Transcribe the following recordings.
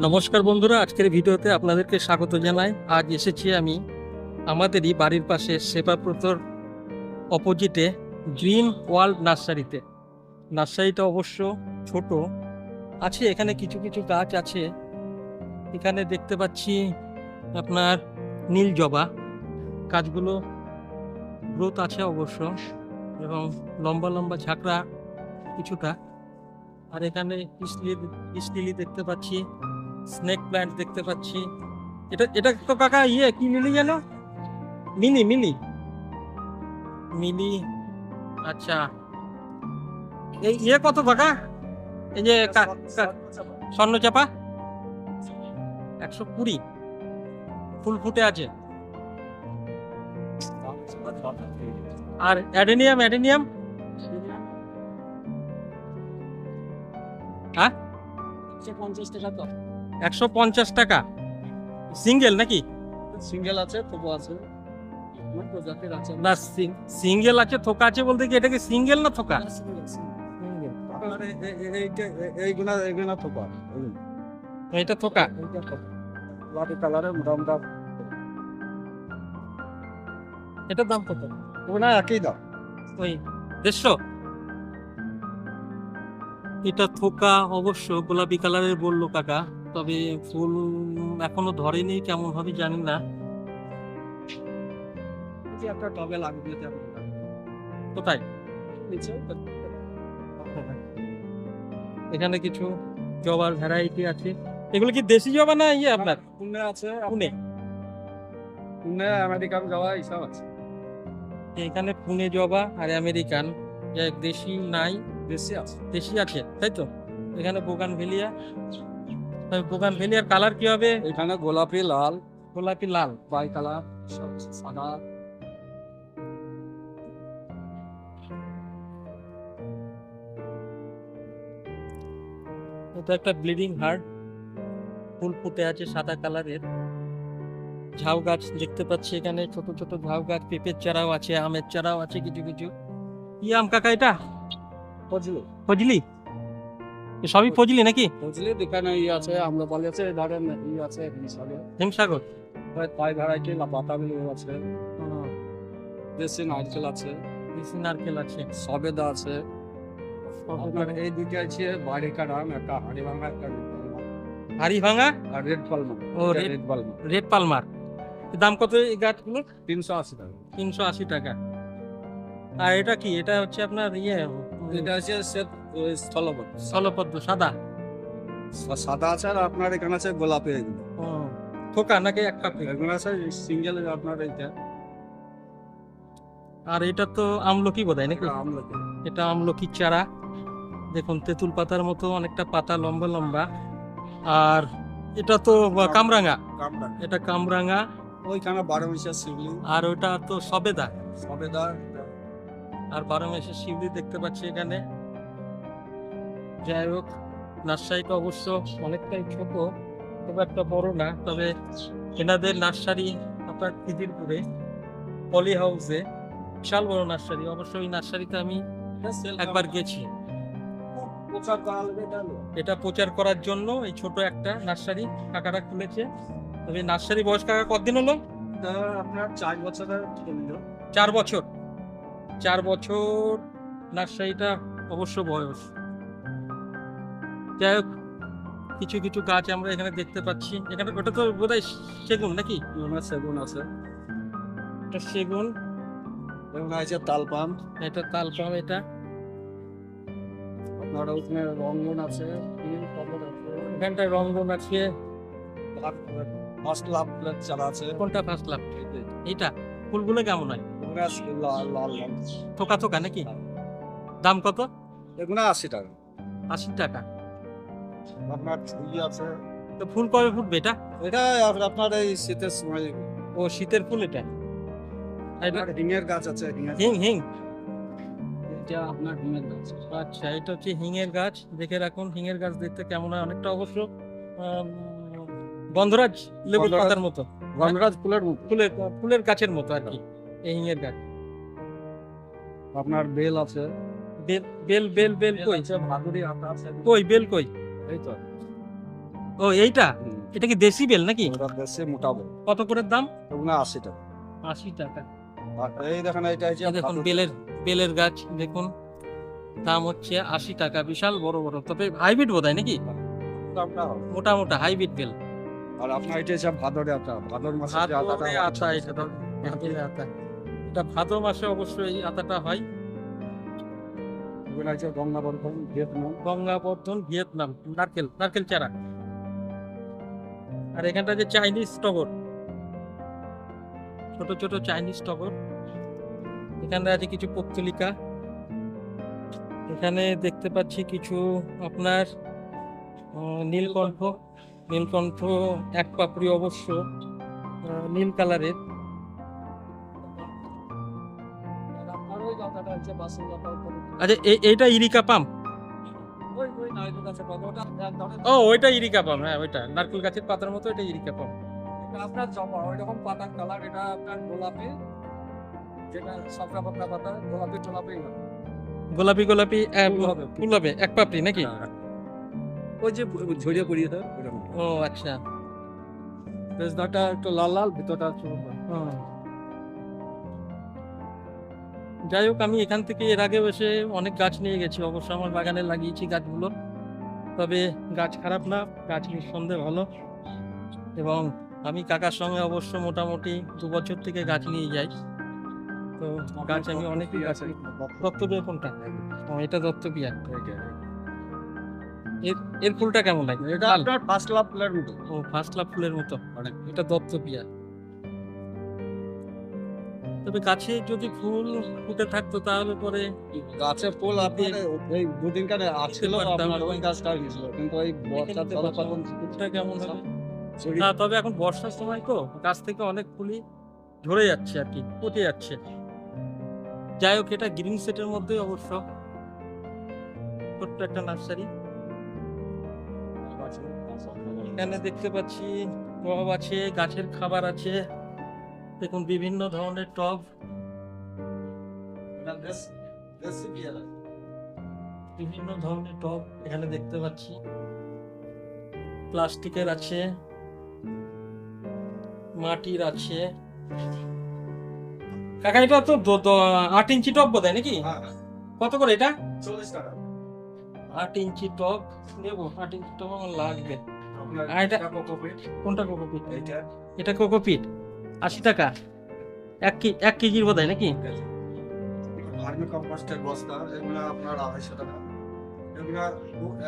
নমস্কার বন্ধুরা, আজকের ভিডিওতে আপনাদেরকে স্বাগত জানাই। আজ এসেছি আমি আমাদেরই বাড়ির পাশে সেবাব্রতর অপোজিটে গ্রিন ওয়ার্ল্ড নার্সারিতে। নার্সারিটা অবশ্য ছোট আছে, এখানে কিছু কিছু গাছ আছে। এখানে দেখতে পাচ্ছি আপনার নীল জবা, গাছগুলো গ্রোথ আছে অবশ্য এবং লম্বা লম্বা ঝাঁকড়া কিছুটা। আর এখানে পিস লিলি দেখতে পাচ্ছি, স্নেক প্ল্যান্ট দেখতে পাচ্ছি। এটা এটা তো কাকা কি মিলি যেন? মিলি মিলি মিলি। আচ্ছা, এই কত কাকা? এই যে স্বর্ণচাপা 120 ফুল ফুটে আছে। আর অ্যাডেনিয়াম হ্যাঁ 150 টাকা সিঙ্গেল নাকি? সিঙ্গেল আছে, থোকা আছে, প্রজাতির আছে না, সিঙ্গেল আছে থোকা আছে বলতে কি এটা কি সিঙ্গেল না থোকা? এইগুলা থোকা, এটা থোকা। লাল কালারের মোটামুটি এটার দাম কত? ওগুলা একই দাম। ওই 150। এটা থোকা অবশ্য গোলাপি কালারের বললো কাকা, তবে ফুল এখনো ধরেনি, কেমন হবে জানি না। একটা টবে লাগবে কোথায়? নিচে এখানে কিছু জবার ভ্যারাইটি আছে। এগুলো কি দেশি জবা না আপনার? পুনে আছে, পুনে আমেরিকান জবা এইসব আছে। এখানে পুনে জবা আর আমেরিকান, দেশি নাই। বেশি আছে, দেশি আছে তাই তো। এখানে বোগানভেলিয়া কালার কি হবে? এখানে গোলাপি, লাল, গোলাপি লাল, বাই কালার, সাদা। এটা একটা ব্লিডিং হার্ট, ফুল ফুটে আছে সাদা কালারের। ঝাউ গাছ দেখতে পাচ্ছি এখানে, ছোট ছোট ঝাউ গাছ, পেঁপের চারাও আছে, আমের চারাও আছে কিছু কিছু। কি আম কাকা এটা? ফজলি, ফজলি? এ সবই ফজলি নাকি? ফজলি দোকানে আছে, আম্রপালি আছে, ধরেন আছে হিমসাগর, হিমসাগর, তাই ভ্যারাইটি বাতাবি আছে, দেশি নারকেল আছে, দেশি নারকেল আছে, সবেদা আছে। আপনার এই দুটো আছে বাড়িকার আম, একটা হাড়ি ভাঙা, একটা হাড়ি ভাঙা আর রেড পালমা। ও রেড পালমা রেড পালমার। দাম কত এই গাছগুলো? 380 টাকা। 380 টাকা। আর এটা কি? এটা হচ্ছে আপনার এটা আছে স্থলপদ্ম, স্থলপদ্ম সাদা। সাদা আছে, আর আপনার এখানে আছে গোলাপি। ও, থোকা নাকি এক কাপ? এগুলো আছে সিঙ্গেল, আপনার এইটা। আর এটা তো আমলকি বোধহয় নাকি? আমলকি। এটা আমলকির চারা, দেখুন তেঁতুল পাতার মতো অনেকটা পাতা, লম্বা লম্বা। আর এটা তো কামরাঙা, এটা কামরাঙা। ওইখানে 12 মাসের শিবলি। আর ওটা তো সবেদা, সবেদা। আর 12 মাসের শিউলি দেখতে পাচ্ছি এখানে। যাই হোক, নার্সারিটা অবশ্য অনেকটাই ছোট, খুব একটা বড় না। তবে এনাদের নার্সারি আপনার খিদিরপুরে পলি হাউসে, বিশাল বড় নার্সারি। অবশ্য ওই নার্সারিতে আমি একবার গেছি। এটা প্রচার করার জন্য এই ছোট একটা নার্সারি কাকারা খুলেছে। তবে নার্সারি বয়স কাকা কতদিন হলো? আপনার 4 বছরের। 4 বছর। 4 বছর নার্সারিটা অবশ্য বয়স। যাই হোক, কিছু কিছু গাছ আমরা এখানে দেখতে পাচ্ছি। এখানে ওটা তো বোধহয় সেগুন নাকি? সেগুন আছে, এটা সেগুন। এবং আছে তালপাম। এটা তালপাম। এটা আপনার ওখানে রঙ্গন আছে, এখানটায় রঙ্গন আছে। ফার্স্ট লাভ চারা আছে। কোনটা ফার্স্ট লাভ? এইটা। ফুলগুলো কেমন হয়? লাল লাল লাল থোকা থোকা নাকি? দাম কত? এগুলো 80 টাকা। 80 টাকা। আপনার ছুরি আছে। তো ফুল কবে ফুটবে এটা? এটা আপনার এই শীতের সময়। ও, শীতের ফুল এটা। হিঙের গাছ আছে, হিং হিং। এটা আপনার হিঙের গাছ। আচ্ছা, এটা হচ্ছে হিঙের গাছ। দেখে রাখুন, হিঙের গাছ দেখতে কেমন হয়, অনেকটা অবশ্য গন্ধরাজ লেবুর পাতার মতো, গন্ধরাজ ফুলের মতো। ফুলের গাছের মতো আর কি এই হিঙের গাছ। আপনার বেল আছে। বেল বেল বেল বেল কই? ভাদুরি আতা আছে। কই বেল কই? এই তো ও এইটা, এটা কি দেশি বেল নাকি? ওটা দেশে মোটাবো, কত করে দাম? ওগুলো 80 টাকা। 80 টাকা। আর এই দেখেন এটা হচ্ছে এই দেখুন বেলের গাছ দেখুন, দাম হচ্ছে 80 টাকা, বিশাল বড় বড়, তবে হাইব্রিড বোধ হয় নাকি? দামটা হবে। মোটা মোটা হাইব্রিড বেল। আর আপনার এটা হচ্ছে ভাদরে আতা, ভাদর মাসে যে আতাটা ভাদরে হয়, আতা, এটা তো ভাদরে আতা, এটা ভাদ্র মাসে অবশ্যই এই আতাটা হয়। ওগুলো হচ্ছে গঙ্গাবর্ধন, ভিয়েতনাম। গঙ্গাবর্ধন ভিয়েতনাম, নারকেল চারা। আর এখানটা যে চাইনিজ টগর, ছোট ছোট চাইনিজ টগর। এখানে আছে কিছু পত্তলিকা। এখানে দেখতে পাচ্ছি কিছু আপনার নীলকণ্ঠ এক পাপড়ি অবশ্য নীল কালারের। আচ্ছা এইটা ইরিকা পাম? ও ওইটা ইরিকা পাম, হ্যাঁ ওইটা নারকেল গাছের পাতার মতো, এটা ইরিকা পাম। আপনার জবা ওইরকম পাতার কালার, এটা আপনার গোলাপি, যেটা সাদা পাতা গোলাপি গোলাপি ফুল হবে, এক পাপড়ি নাকি? ওই যে ঝরিয়ে পড়িয়ে দেয় ওইরকম। ও আচ্ছা। পেছনাটা একটু লাল লাল, ভিতরটা একটু যাই হোক, আমি এখান থেকে এর আগেও এসে অনেক গাছ নিয়ে গেছি, অবশ্য আমার বাগানে লাগিয়েছি গাছগুলো, তবে গাছ খারাপ না, গাছ নিঃসন্দেহে ভালো। এবং আমি কাকার সঙ্গে অবশ্য মোটামুটি 2 বছর থেকে গাছ নিয়ে যাই, তো গাছ আমি অনেকই গাছ। দত্তবিয়া কোনটা? ও এটা দত্তবিয়া। এর ফুলটা কেমন লাগে? এটা আপনার ফার্স্ট লাভ ফুলের মতো। ও ফার্স্ট লাভ ফুলের মতো, এটা দত্তবিয়া। তবে গাছে যদি ফুল ফুটে থাকতো তাহলে পরে গাছে ফুল আপনার এই দুদিন কানে আসছিল, পারতাম। আপনার ওই গাছটা গেছিল, কিন্তু ওই বর্ষাতে জলপাতন ফুলটা কেমন হবে ছড়িয়ে- না, তবে এখন বর্ষার সময় তো গাছ থেকে অনেক ফুলই ঝরে যাচ্ছে আর কি, পচে যাচ্ছে। যাই হোক, এটা গ্রিন সেটের মধ্যে অবশ্য ছোট্ট একটা নার্সারি। এখানে দেখতে পাচ্ছি টব আছে, গাছের খাবার আছে, দেখুন বিভিন্ন ধরনের টব, বিভিন্ন ধরনের টব এখানে দেখতে পাচ্ছি। প্লাস্টিকের আছে, মাটির আছে। কাকা এটা তো 8 ইঞ্চি টব বোধ হয় নাকি? হ্যাঁ, কত করে এটা? 40 টাকা। 8 ইঞ্চি টব নেবো, 8 ইঞ্চি টব আমার লাগবে। আপনার আর এটা- এটা কোকোপিট, কোনটা কোকোপিট? এইটা এটা কোকোপিট 80 টাকা, 1 কেজির বোধ হয় নাকি? ভার্মি কম্পোস্টের বস্তা, এগুলো আপনার 250 টাকা। এগুলো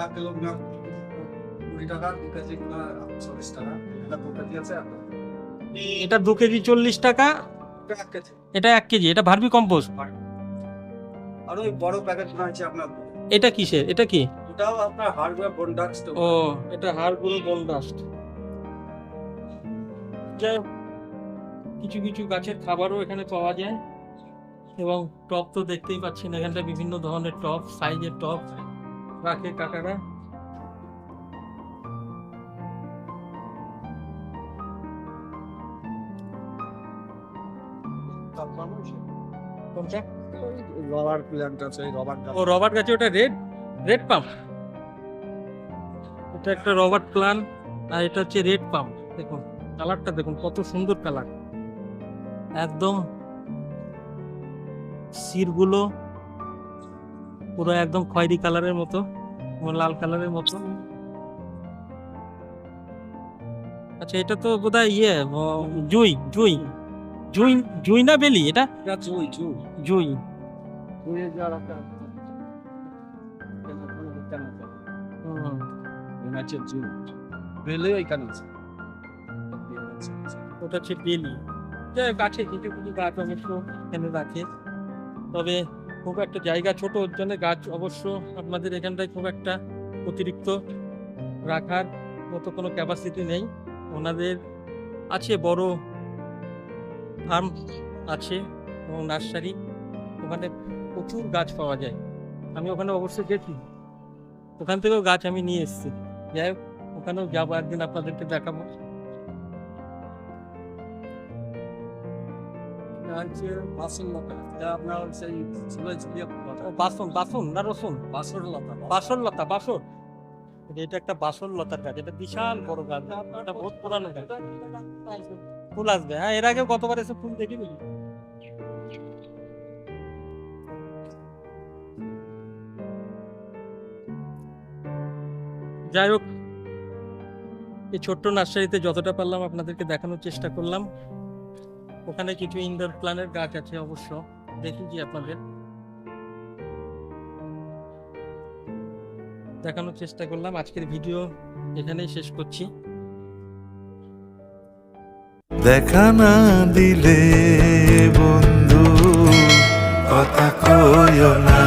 1 কিলো 20 টাকা, 2 কেজি গুলো 40 টাকা। এটা 2 কেজি আছে আপনার। এটা 2 কেজি 40 টাকা, এটা 1 কেজি। এটা 1 কেজি, এটা ভার্মি কম্পোস্ট। আর ওই বড় প্যাকেটটা আছে আপনার, এটা কিসের? এটা কি? ওটাও আপনার হার্ডওয়্যার বন্ডাক্স। ও এটা হাড়গুলো বোনডাস্ট। যাই হোক, কিছু কিছু গাছের খাবারও এখানে পাওয়া যায়। এবং টব তো দেখতেই পাচ্ছেন, এখানটা বিভিন্ন ধরনের টব, সাইজের টব রাখে কাকারা। কোনটা? রবার প্ল্যান্ট আছে, রবার গাছ। ও রবার্ট গাছে, ওটা রেড পাম্প। এটা একটা রবার্ট প্লান্ট, আর এটা হচ্ছে রেড পাম্প। দেখুন কালারটা, দেখুন কত সুন্দর কালার, একদম শিরগুলো পুরো একদম খয়েরি কালারের মতো, লাল কালারের মতো। আচ্ছা এটা তো বোধহয় জুই জুই জুই জুই না বেলি? এটা এটা চুই জুই। চুইয়ের যার একটা হুম, আছে চুই, বেলে ওইখানে আছে। ওটা হচ্ছে বেলি। যাই হোক, গাছে কিছু কিছু গাছ অবশ্য এখানে রাখে, তবে খুব একটা জায়গা ছোট, ওর জন্য গাছ অবশ্য আপনাদের এখানটায় খুব একটা অতিরিক্ত রাখার মতো কোনো ক্যাপাসিটি নেই। ওনাদের আছে বড় ফার্ম আছে এবং নার্সারি, ওখানে প্রচুর গাছ পাওয়া যায়। আমি ওখানে অবশ্য গেছি, ওখান থেকেও গাছ আমি নিয়ে এসেছি। যাই হোক, ওখানেও যাবো একদিন, আপনাদেরকে দেখাবো। হচ্ছে বাসন লতা, এটা আপনার সেই ঝুলে ঝুলিয়ে ও বাসন না রসুন? বাসন লতা। বাসর লতা, বাসর। এটা একটা বাসন লতার গাছ, এটা বিশাল বড় গাছ, এটা বহুত পুরানো গাছ। ফুল আসবে, হ্যাঁ এর আগে কতবার এসে ফুল দেখিনি। যাই হোক, এই ছোট্ট নার্সারিতে যতটা পারলাম আপনাদেরকে দেখানোর চেষ্টা করলাম। ওখানে কিছু ইনডোর প্ল্যান্টের গাছ আছে অবশ্য, দেখিয়েছি আপনাদের, দেখানোর চেষ্টা করলাম। আজকের ভিডিও এখানেই শেষ করছি। দেখা না দিলে বন্ধু কথা কইও না।